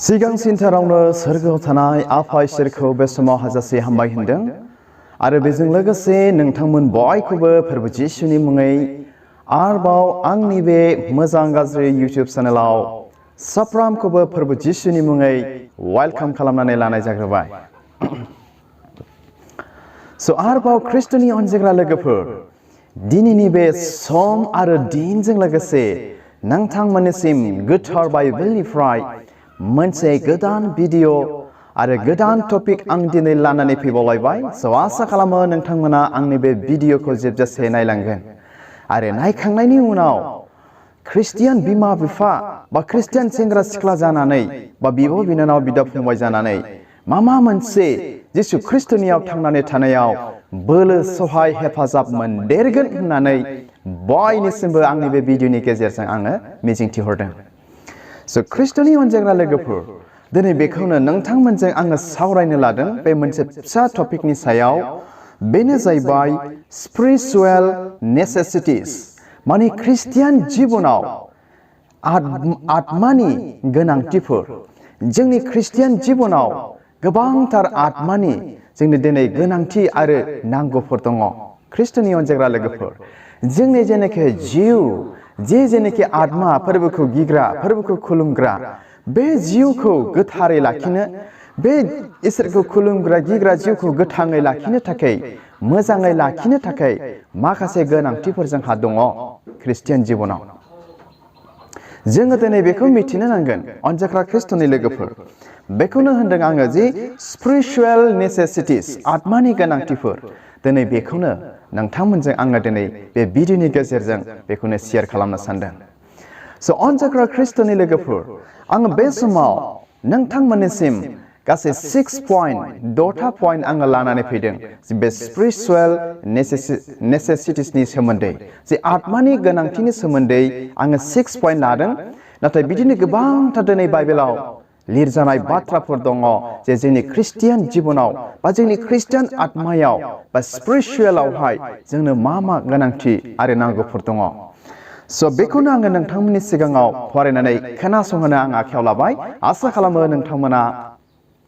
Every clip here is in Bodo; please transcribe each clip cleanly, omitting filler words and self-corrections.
सिगां सिनथारावनो सोरगोआव थानाय आफा इसोरखौ बे समाव हाजासे हामबाय होनदों आरो बेजों लोगोसे नोंथांमोन बयखौबो फोरबो जिसुनि मुङै आरोबाव आंनि बे मोजां गाज्रि इउटिउब चेनेलाव साफ्रामखौबो फोरबो जिसुनि मुङै वेलकाम खालामनानै लानाय जाग्रोबाय। आरोबाव ख्रिस्ट'नि अनजायग्रा लोगोफोर, दिनैनि बे सम आरो दिनजों लोगोसे नोंथांमोननिसिम गोथार बाइबेलनिफ्राय मोनसे गोदान भिडिअ आरो गोदान टपिक आं दिनै लानानै फैबावलायबाय। आसा खालामो नोंथांमोना आंनि बे भिडिअखौ जोबजासे नायलांगोन आरो नायखांनायनि उनाव ख्रिस्टियान बिमा बिफा बा ख्रिस्टियान सेंग्रा सिख्ला जानानै बा बिब' बिनानाव बिदा फंबाय जानानै मा मोनसे जिसु ख्रिस्ट'नियाव थांनानै थानायाव बोलो सहाय हेफाजाब मोनदेरगोन होननानै बयनिसिमबो आंनि बे भिडिअनि गेजेरजों आङो मिजिंथिहरदों। ख्रिस्ट'नि अनजायग्रा लोगोफोर, दिनै बेखौनो नोंथांमोनजों आङो सावरायनो लादों बे मोनसे फिसा टपिकनि सायाव। बेनो जाहैबाय स्पिरिचुवेल नेसेसिटिस, माने ख्रिस्टियान जिबनाव आत्मानि गोनांथिफोर। जोंनि ख्रिस्टियान जिबनाव गोबांथार आत्मानि जोंनि दिनै गोनांथि आरो नांगौफोर दङ। ख्रिस्ट'नि अनजायग्रा लोगोफोर, जोंनि जेनाखि जिउ, जेनाखि आत्मा फोरबोखौ गिग्रा, फोरबोखौ खुलुमग्रा, बे जिउखौ गोथारै लाखिनो, बे इसोरखौ खुलुमग्रा गिग्रा जिउखौ गोथाङै लाखिनो थाखाय, मोजाङै लाखिनो थाखाय माखासे गोनांथिफोर जोंहा दङ ख्रिस्टियान जिबनाव। जोङो दिनै बेखौ मिथिनो नांगोन अनजायग्रा ख्रिस्ट'नि लोगोफोर। बेखौनो होनदों आङो जे स्पिरिचुवेल नेसेसिटिस, आत्मानि गोनांथिफोर। दिनै बेखौनो नोंथांमोनजों आङो दिनै बे भिडिअनि गेजेरजों बेखौनो शेयार खालामनो सानदों। अनजायग्रा ख्रिस्ट'नि लोगोफोर, आङो बे समाव नोंथांमोननिसिम गासै 6 पइन्ट आङो लानानै फैदों बे स्पिरिचुवेल नेसेसिटिसनि सोमोन्दै, जे आत्मानि गोनांथिनि सोमोन्दै आङो 6 पइन्ट लादों। नाथाय बिदिनो गोबांथार दिनै बाइबेलाव लिरजानाय बाथ्राफोर दङ जे जोंनि ख्रिस्टियान जिबनाव बा जोंनि ख्रिस्टियान आत्मायाव बा स्पिरिचुवेलावहाय जोंनो मा गोनांथि आरो नांगौफोर दङ। बेखौनो आङो नोंथांमोननि सिगाङाव फरायनानै खोनासंहोनो आं आखायाव लाबाय। आसा खालामो नोंथांमोना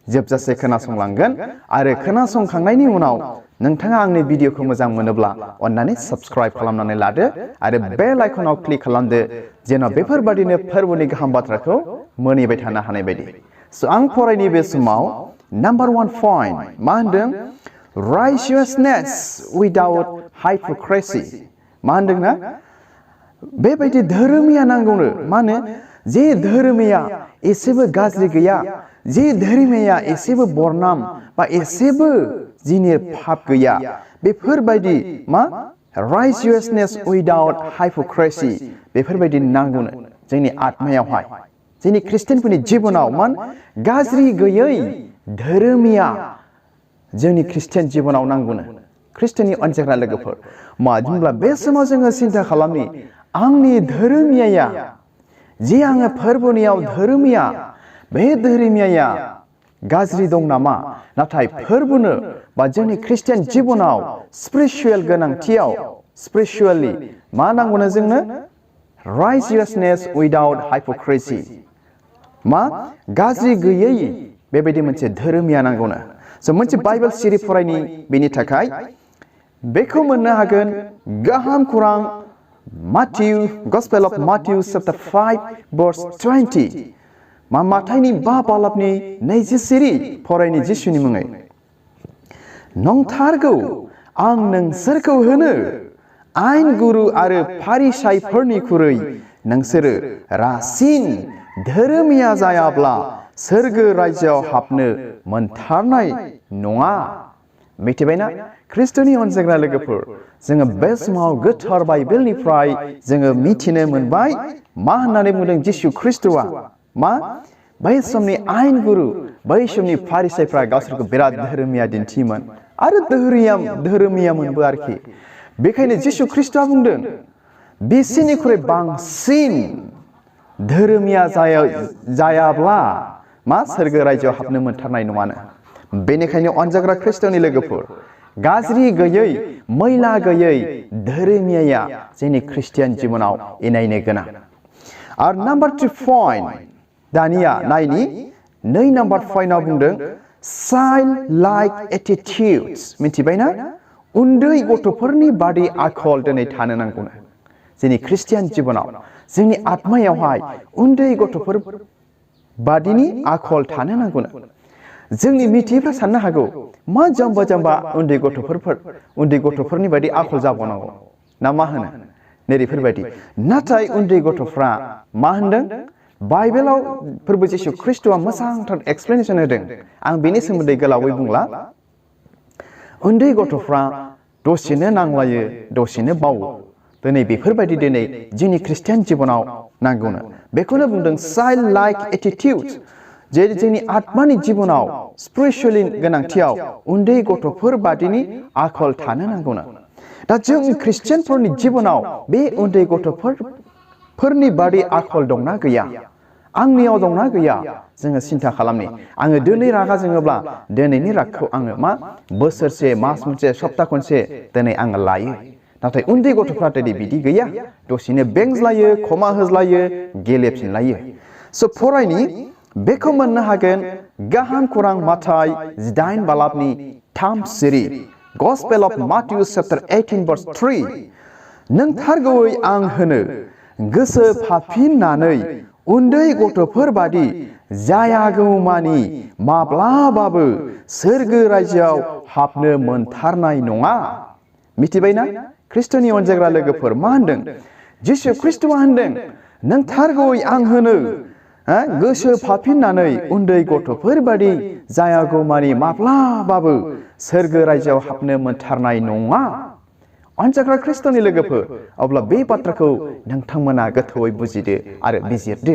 जोबजासे खोनासंलांगोन आरो खोनासंखांनायनि उनाव नोंथाङा आंनि भिडिअखौ मोजां मोनोब्ला अन्नानै साबस्क्राइब खालामनानै लादो आरो बेल आइकनाव क्लिक खालामदो, जेन' बेफोरबादिनो फोरबोनि गाहाम बाथ्राखौ मोनहैबाय थानो हानाय बायदि। आं फरायनि बे समाव नाम्बार 1 पइन्ट मा होनदों? राइचियासनेस उइदाउट हाइप'क्रेसि। मा होनदोंना? बेबायदि धोरोमिया नांगौनो। मा होनो? जे धोरोमिया एसेबो गाज्रि गैया, जे धोरोमिया एसेबो बरनाम बा एसेबो जिनिर पाप गैया, बेफोरबायदि मा राइचियासनेस उइदाउट हाइप'क्रेसि, बेफोरबायदि नांगौनो जोंनि आत्मायावहाय, जोंनि ख्रिस्टियानफोरनि जिबनाव। मान गाज्रि गैयै धोरोमिया जोंनि ख्रिस्टियान जिबनाव नांगौनो। ख्रिस्ट'नि अनजायग्रा लोगोफोर, मानो होनब्ला बे समाव जोङो सिन्था खालामनि, आंनि धोरोमियाया, जे आङो फोरबोनियाव धोरोमिया, बे धोरोमियाया गाज्रि दं नामा? नाथाय फोरबोनो बा जोंनि ख्रिस्टियान जिबनाव स्पिरिचुवेल गोनांथियाव, स्पिरिचुवेलि मा नांगौनो जोंनो? राइचियासनेस उइदाउट हाइप'क्रेसि, मा गाज्रि गैयै बेबायदि मोनसे धोरोमिया नांगौनो। मोनसे बाइबेल सिरि फरायनि बेनि थाखाय बेखौ मोननो हागोन गाहाम खौरां माथिउ, गस्पेल अफ माथिउ चैप्टार 5 verse 20। माथाइनि 5 बालाबनि 20 सिरि फरायनि जिसुनि मुङै। नंथारगौ आं नोंसोरखौ होनो, आइन गुरु आरो फारिसाइफोरनिख्रुइ नोंसोरो रासिन धोरोमिया जायाब्ला सोरगो रायजोआव हाबनो मोनथारनाय नङा। मिथिबायना ख्रिस्ट'नि अनजायग्रा लोगोफोर, जोङो बे समाव गोथार बाइबेलनिफ्राय जोङो मिथिनो मोनबाय मा होननानै बुंदों जिसु ख्रिस्ट'आ। मा? बै समनि आइन गुरु, बै समनि फारिसाइफ्रा गावसोरखौ बिराद धोरोमिया दिन्थियोमोन आरो धोरोमियामोनबो आरोखि। बेखायनो जिसु ख्रिस्ट'आ बुंदों बिसिनिख्रुइ बांसिन धोरोमिया जायाब्ला मा सोरगो रायजोआव हाबनो मोनथारनाय नङानो। बेनिखायनो अनजायग्रा ख्रिस्ट'नि लोगोफोर, गाज्रि गैयै, मैला गैयै धोरोमियाया जोंनि ख्रिस्टियान जिबनाव इनायनो गोनां। आरो नाम्बार 2 पइन्ट, दानिया नायनि 2 नाम्बार पॉइन्टआव बुंदों चाइल्ड लाइक एटिट्यूड्स मिथिबायना उन्दै गथ'फोरनि बादि आखल दिनै थानो नांगौ जोंनि ख्रिस्टियान जिबनाव जोंनि आत्मायावहाय उन्दै गथ'फोर बादिनि आखल थानो नांगौ जोंनि मिथिफ्रा साननो हागौ मा जाम्बा जाम्बा उन्दै गथ'फोरनि बायदि आखल जाबावनांगौ ना मा होनो नैबेफोरबायदि नाथाय उन्दै गथ'फ्रा मा होनदों बाइबेलाव फोरबो जिसु ख्रिस्ट'आ मोजांथार एक्सप्लेनेशन होदों आं बेनि सोमोन्दै गोलावै बुंला उन्दै गथ'फ्रा दसेनो नांलायो दसेनो बावो दिनै बेफोरबायदि दिनै जोंनि ख्रिस्टियान जिबनाव नांगौनो बेखौनो बुंदों चाइल्ड लाइक एटिट्युड्स जे जोंनि आत्मानि जिबनाव स्पिरिचुवेलि गोनांथियाव उन्दै गथ'फोर बादिनि आखल थानो नांगौनो दा जों ख्रिस्टियानफोरनि जिबनाव बे उन्दै गथ'फोरनि बादि आखल दंना गैया आंनियाव दंना गैया जोङो सिन्था खालामनि आङो दिनै रागा जोङोब्ला दिनैनि रागखौ आङो मा बोसोरसे मास मोनसे सप्ता खनसे दिनै आङो लायो नाथाय उन्दै गथ'फ्रा दिनै बिदि गैया दसेनो बेंज्लायो खमा होज्लायो गेलेफिनलायो स' फरायनि बेखौ मोननो हागोन गाहाम खौरां माथाय 18 बालाबनि 3 सिरि Gospel of Matthew chapter 18 verse 3 नोंथारगौयै आं होनो गोसो फाफिननानै उन्दै गथ'फोर बादि जायागौमानि माब्लाबाबो सोरगो रायजोआव हाबनो मोनथारनाय नङा मिथिबायना ख्रिस्ट'नि अनजाग्रा लोगोफोर मा होनदों जिसु ख्रिस्ट'आ होनदों नोंथारगौयै आं होनो गोसो फाफिननानै उन्दै गथ'फोर बादि जायागौमानि माब्लाबाबो सोरगो रायजोआव हाबनो मोनथारनाय नङा अनजाग्रा ख्रिस्ट'नि लोगोफोर अब्ला बे बाथ्राखौ नोंथांमोना गोथौयै बुजिदो आरो बिजिरदो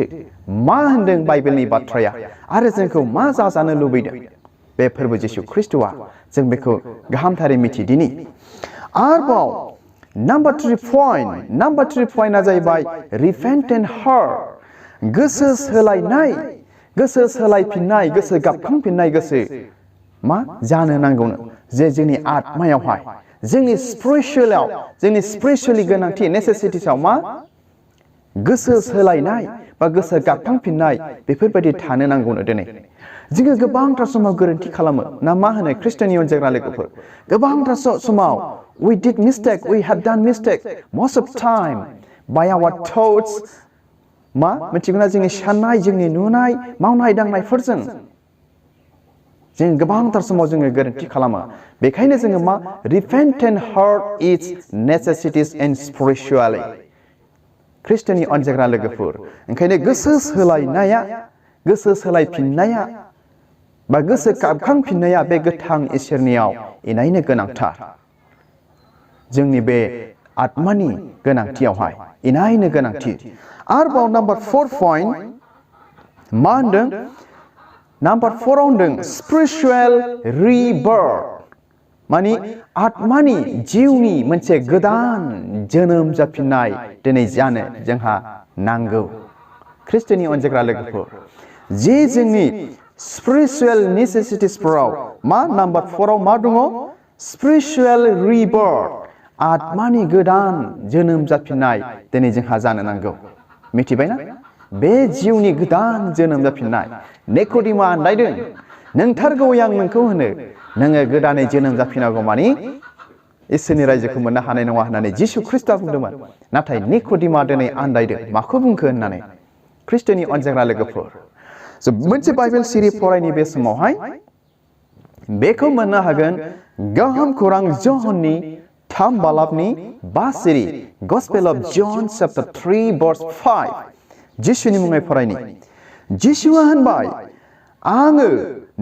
मा होनदों बाइबेलनि बाथ्राया आरो जोंखौ मा जाजानो लुबैदों बे फोरबो जिसु ख्रिस्ट'आ जों बेखौ गाहामथारै मिथिदिनि आरोबाव नाम्बार 3 पइन्टआ जाहैबाय रिपेन्टेन्ट हार्ट गोसो सोलायनाय गोसो सोलायफिननाय गोसो गाबखांफिननाय गोसो मा जानो नांगौनो जे जोंनि आत्मायावहाय जोंनि स्पिरिचुवेलि गोनांथि नेसेसिटिसआव मा गोसो सोलायनाय बा गोसो गाबखांफिननाय बेफोरबायदि थानो नांगौनो दिनै जोङो गोबांथार समाव गोरोन्थि खालामो ना मा होनो ख्रिस्ट'नि अनजाग्रा लोगोफोर गोबांथार समाव we did mistake we have done mistake most of time by our thoughts मा मिथिगौना जोंनि साननाय जोंनि नुनाय मावनाय दांनायफोरजों जों गोबांथार समाव जोङो गोरोन्थि खालामो बेखायनो जोङो मा repentant heart is necessities and spiritually ख्रिस्ट'नि अनजाग्रा लोगोफोर ओंखायनो गोसो सोलायफिननाया बा गोसो गाबखांफिननाया बे गोथां इसोरनियाव इनायनो गोनांथार जोंनि बे आत्मानि गोनांथियावहाय इनायनो गोनांथि आरोबाव नाम्बार 4 पइन्ट मा होनदों नाम्बार 4 होनदों स्पिरिचुवेल रिबार्थ मानि आत्मानि जिउनि मोनसे गोदान जोनोम जाफिननाय दिनै जानो जोंहा नांगौ ख्रिस्ट'नि अनजाग्रा लोगोफोर जे जोंनि स्पिरिचुवेल नेसेसिटिसफोराव मा नाम्बार 4 आव मा दङ स्पिरिचुवेल रिबार्थ आत्मानि गोदान जोनोम जाफिननाय दिनै जोंहा जानो नांगौ मिथिबायना बे जिउनि गोदान जोनोम जाफिननाय निक'डिमा आन्दायदों नोंथारगौयै आं नोंखौ होनो नोङो गोदानै जोनोम जाफिनांगौ मानि इसोरनि रायजोखौ मोननो हानाय नङा होननानै जिसु ख्रिस्ट'आ बुंदोंमोन नाथाय निक'डिमा दिनै आन्दायदों माखौ बुंखो होननानै ख्रिस्ट'नि अनजाग्रा लोगोफोर मोनसे बाइबेल सिरि फरायनि बे समावहाय बेखौ मोननो हागोन गाहाम खौरां ज'हननि 3 बालाबनि 5 सिरि Gospel of John chapter 3 verse 5 जिसुनि मुङै फरायनि जिसुआ होनबाय आङो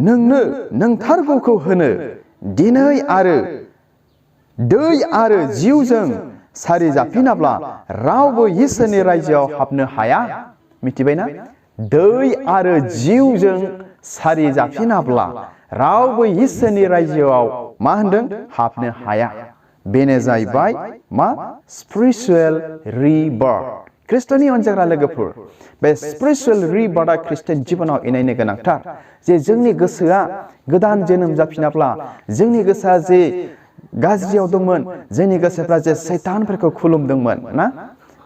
नोंनो नोंथारगौखौ होनो दिनै आरो दै आरो जिउजों सारि जाफिनाब्ला रावबो इसोरनि रायजोआव हाबनो हाया मिथिबायना दै आरो जिउजों सारि जाफिनाब्ला रावबो इसोरनि रायजोआव मा होनदों हाबनो हाया बेनो जाहैबाय मा स्पिरिचुवेल रिबार्थ ख्रिस्ट'नि अनजाग्रा लोगोफोर बे स्पिरिचुवेल रिबार्थआ ख्रिस्टियान जिबनाव इनायनो गोनांथार जे जोंनि गोसोआ गोदान जोनोम जाफिनाब्ला जोंनि गोसोआ जे गाज्रियाव दंमोन जोंनि गोसोफ्रा जे सैतानफोरखौ खुलुमदोंमोन ना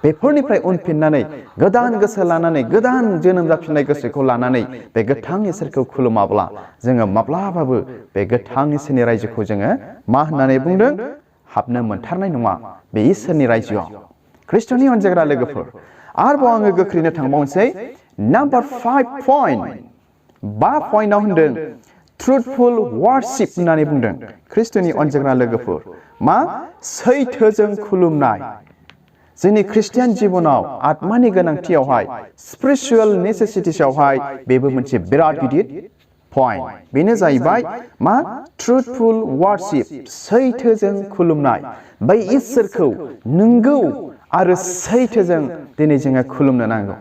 बेफोरनिफ्राय उनफिननानै गोदान गोसो लानानै गोदान जोनोम जाफिननाय गोसोखौ लानानै बे गोथां इसोरखौ खुलुमाब्ला जोङो माब्लाबाबो बे गोथां इसोरनि रायजोखौ जोङो मा होननानै बुंदों हाबनो मोनथारनाय नङा बे इसोरनि रायजोआव ख्रिस्ट'नि अनजायग्रा लोगोफोर आरोबाव आङो गोख्रैनो थांबावनोसै नाम्बार 5 पइन्ट 5 पइन्टआव होनदों ट्रुथफुल वार्शिप होननानै बुंदों ख्रिस्ट'नि अनजायग्रा लोगोफोर मा सैथोजों खुलुमनाय जोंनि ख्रिस्टियान जिबनाव आत्मानि गोनांथियावहाय स्पिरिचुअल नेसेसिटिसआवहाय बेबो मोनसे बिराद गिदिर पइन्ट बेनो जाहैबाय मा ट्रुथफुल वार्शिप सैथोजों खुलुमनाय बै इसोरखौ नंगौ आरो सैथोजों दिनै जोङो खुलुमनो नांगौ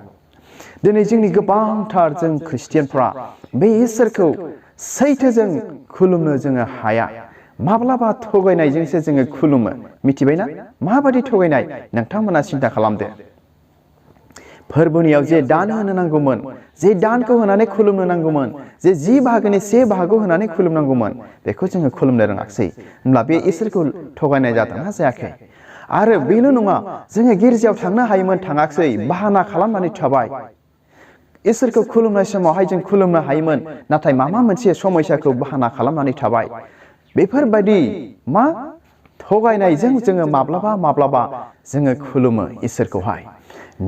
दिनै जोंनि गोबांथार जों ख्रिस्टियानफ्रा बे इसोरखौ सैथोजों खुलुमनो जोङो हाया माब्लाबा थगायनायजोंसो जोङो खुलुमो मिथिबायना माबादि थगायनाय नोंथांमोना सिन्था खालामदो फोरबोनियाव जे दान होनो नांगौमोन जे दानखौ होनानै खुलुमनो नांगौमोन जे 10 बाहागोनि 1 बाहागो होनानै खुलुमनांगौमोन बेखौ जोङो खुलुमनो रोङाखसै होनब्ला बे इसोरखौ थगायनाय जादोंना जायाखै आरो बेल' नङा जोङो गिर्जायाव थांनो हायोमोन थाङाखसै बाहाना खालामनानै थाबाय इसोरखौ खुलुमनाय समावहाय जों खुलुमनो हायोमोन नाथाय माबा मोनसे समस्याखौ बाहाना खालामनानै थाबाय बेफोरबायदि मा थगायनायजों जोङो माब्लाबा जोङो खुलुमो इसोरखौहाय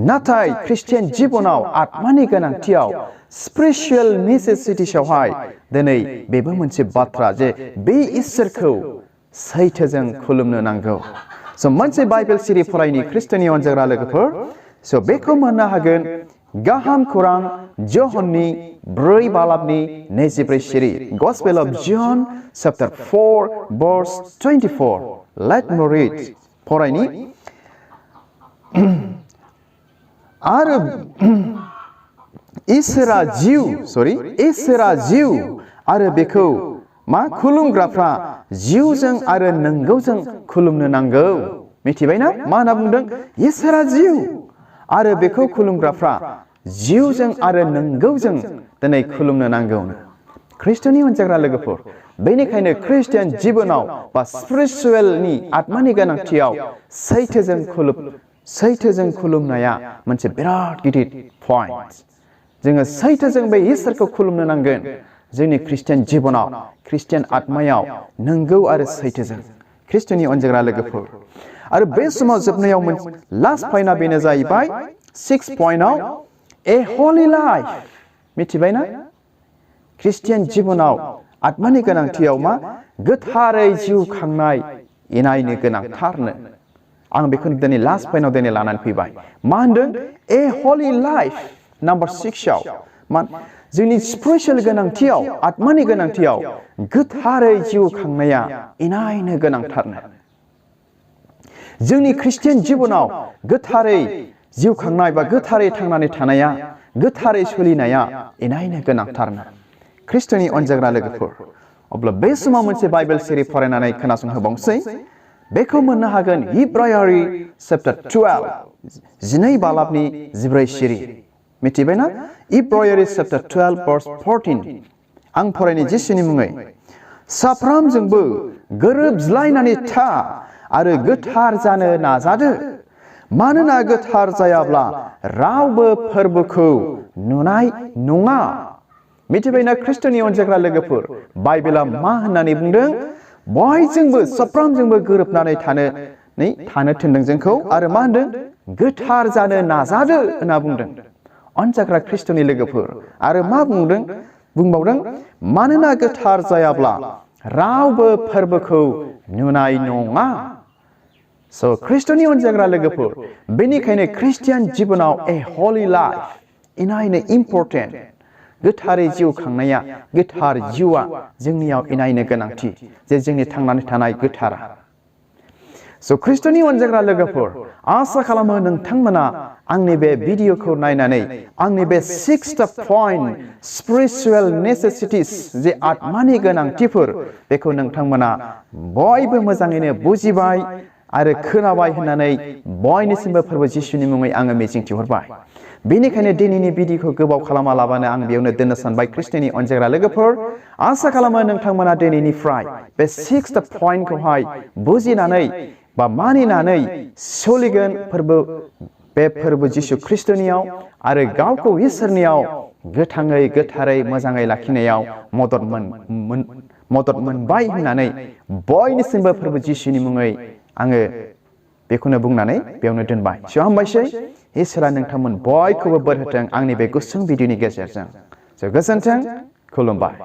नाथाय ख्रिस्टियान जिबनाव आत्मानि गोनांथियाव स्पिरिचुअल नेसेसिटिसआवहाय दिनै बेबो मोनसे बाथ्रा जे बे इसोरखौ सैथोजों खुलुमनो नांगौ स' मोनसे बाइबेल सिरि फरायनि ख्रिस्ट'नि अनजायग्रा लोगोफोर स' बेखौ मोननो हागोन गाहाम खौरां ज'हननि 4 बालाबनि 24 सिरि Gospel of John chapter 4 verse 24 let me read फरायनि आरो इसोरा जिउ आरो बेखौ मा खुलुमग्राफ्रा जिउजों आरो नंगौजों खुलुमनो नांगौ मिथिबायना मा होनना बुंदों इसोरा जिउ आरो बेखौ खुलुमग्राफ्रा जिउजों आरो नंगौजों दिनै खुलुमनो नांगौ ख्रिस्ट'नि अनजायग्रा लोगोफोर बेनिखायनो ख्रिस्टियान जिबनाव बा स्पिरिचुअलनि आत्मानि गोनांथियाव सैथोजों खुलुमनाया मोनसे बिराद गिदिर पइन्ट जोङो सैथोजों बे इसोरखौ खुलुमनो नांगोन जोंनि ख्रिस्टियान जिबनाव ख्रिस्टियान आत्मायाव नंगौ आरो सैथोजों ख्रिस्ट'नि अनजायग्रा लोगोफोर आरो बे समाव जोबनायाव लास्ट पइन्टआ बेनो जाहैबाय 6 पइन्टआव ए हलि लाइफ मिथिबायना ख्रिस्टियान जिबनाव आत्मानि गोनांथियाव मा गोथारै जिउ खांनाय इनायनो गोनांथारनो आं बेखौ दिनै लास्ट पइन्टआव दिनै लानानै फैबाय मा होनदों ए हलि लाइफ नाम्बार 6आव मा जोंनि स्पिरिचुअल गोनांथियाव आत्मानि गोनांथियाव गोथारै जिउ खांनाया इनायनो गोनांथारनो जोंनि ख्रिस्टियान जिबनाव गोथारै जिउ खांनाय बा गोथारै थांनानै थानाया गोथारै सोलिनाया इनायनो गोनांथारनो ख्रिस्ट'नि अनजायग्रा लोगोफोर अब्ला बे समाव मोनसे बाइबेल सिरि फरायनानै खोनासंहोबावसै बेखौ मोननो हागोन हिब्रायारि चैप्टार 12 बालाबनि 14 सिरि मिथिबायना हिब्रायारि चैप्टार 12 verse 14 आं फरायनि जिसुनि मुङै साफ्रोमजोंबो गोरोबज्लायनानै था आरो गोथार जानो नाजादो मानोना गोथार जायाब्ला रावबो फोरबोखौ नुनाय नङा मिथिबायना ख्रिस्ट'नि अनजायग्रा लोगोफोर बाइबेला मा होननानै बुंदों बयजोंबो साफ्रोमजोंबो गोरोबनानै थानो थिनदों जोंखौ आरो मा होनदों गोथार जानो नाजादो होनना बुंदों अनजाग्रा ख्रिस्ट'नि लोगोफोर आरो मा बुंबावदों मानोना गोथार जायाब्ला रावबो फोरबोखौ नुनाय नङा स' ख्रिस्ट'नि अनजाग्रा लोगोफोर बेनिखायनो ख्रिस्टियान जिबनाव ए हलि लाइफ इनायनो इम्परटेन्ट गोथारै जिउ खांनाया गोथार जिउआ जोंनियाव इनायनो गोनांथि जे जोंनि थांनानै थानाय गोथारा स' ख्रिस्ट'नि अनजाग्रा लोगोफोर आसा खालामो नोंथांमोना आंनि बे भिडिअखौ नायनानै आंनि बे 6th पइन्ट स्पिरिचुअल नेसेसिटिस जे आत्मानि गोनांथिफोर बेखौ नोंथांमोना बयबो मोजाङैनो बुजिबाय आरो खोनाबाय होननानै बयनिसिमबो फोरबो जिसुनि मुङै आङो मिजिंथिहरबाय बेनिखायनो दिनैनि भिडिअखौ गोबाव खालामालाबानो आं बेयावनो दोननो सानबाय ख्रिस्ट'नि अनजायग्रा लोगोफोर आसा खालामो नोंथांमोना दिनैनिफ्राय बे 6th पइन्टखौहाय बुजिनानै बा मानिनानै सोलिगोन फोरबो बे फोरबो जिसु ख्रिस्टनियाव आरो गावखौ इसोरनियाव गोथाङै गोथारै मोजाङै लाखिनायाव मदद मोनबाय होननानै बयनिसिमबो फोरबो जिसुनि मुङै आङो बेखौनो बुंनानै बेयावनो दोनबाय। स' हामबायसै। इसोरा नोंथांमोन बयखौबो बोर होथों आंनि बे गुसुं भिडिअनि गेजेरजों। स' गोजोन्थों, खुलुमबाय।